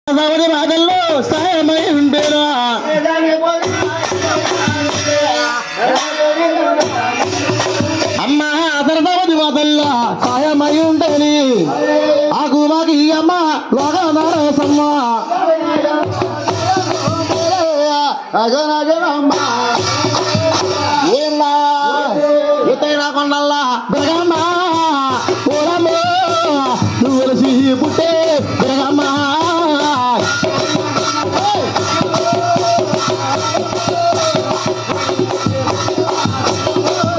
సవరి బాధల్లో సాయమై ఉండేరా అమ్మ సరసవతి బాధల్లో సాయమై ఉండేని ఆకు మాకి అమ్మ లోగా నరసమ్మ అగనగనమ్మ ఏళ్ళ ఎత్తైనా కొండల్లా బిరగమ్మ పూలమ్మ నువ్వు వెలిసి పుట్టే బిరగమ్మ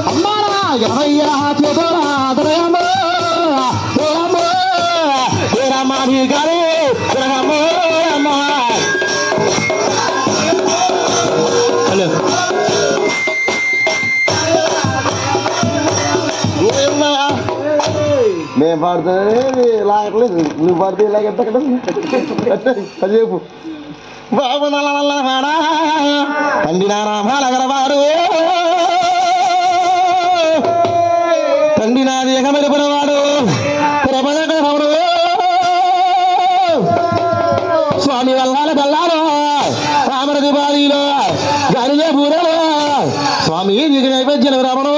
అమ్మారా ఎనభయ్యా చేదోరా బిరగమ్మ పూలమ్మ బిరగమ్మ నీ గారి బిరగమ్మ అమ్మ హలో నేను పాడితే లాగట్లేదు నువ్వు పాడితే ఇలాగ ఎంత అది చెప్పు బాబు నల్ల నల్ల వాడా తండ్రి నారామాలగలవాడు తండ్రి నాది ఎగమెరుపునవాడు ప్రపంచడు స్వామి వల్లాల బల్లాలో రామరది బాలిలో గరిజ పూరలో స్వామి నీకు నైవేద్యం రమణు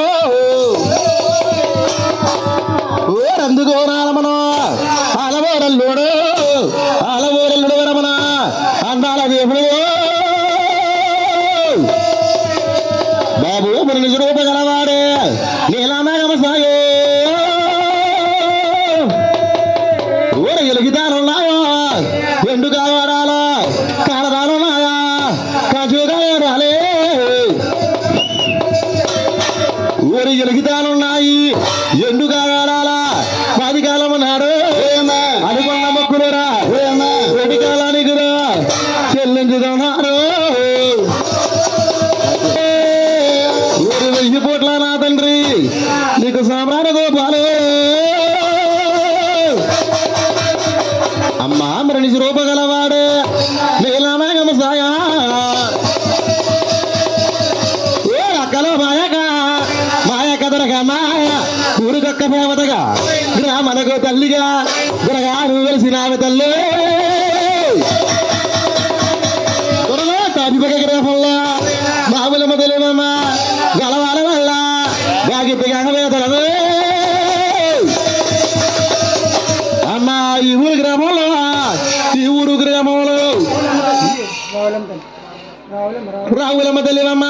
ఓరందుకో నారమణ అలవోరల్లుడు అలవోరల్లుడు రమణ అందాల దేవుడు బాబు మన నిజ రూప గలవాడే నీలమేఘమ సాయో ఊర ఎలుగుతానున్నాయా ఎండు కావాడాలా కాలదానున్నాయా కాజుగా రాలే ఊరి ఎలుగుతానున్నాయి ఎండు కావాడాలా పది కాలం అన్నాడు అనుకున్న మొక్కులురా రెడ్డి కాలానికి చెల్లించుతున్నారు ఊరి వెయ్యి పూట్ల నా తండ్రి నీకు సామ్రాణ గోపాలు అమ్మా మరణిసి రూపగలవాడు నీలమేఘమ సాయా ఏ అక్కలో మాయక మాయ కదరగా మాయ ఊరికొక్క పేవతగా గ్రామనకు తల్లిగా గురగా నువ్వు వెలిసినావి తల్లి త్వరలో తాపిపక గ్రామంలో బాబులమ్మ తెలియమ్మ గలవాల వల్ల గాగిప్పిగా వేదలదు అమ్మ ఈ ఊరు గ్రామంలో రావులమ్మ తెలియమ్మ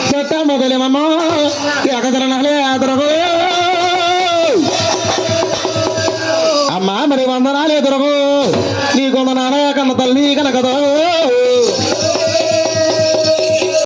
చెట్టమ్మ తెలియమ్మ ఎకదలనాలే ఆదరవు అమ్మా మరి వందనాలు ఎదురవు నీ కొందనాలే కన్న తల్లి కనకదో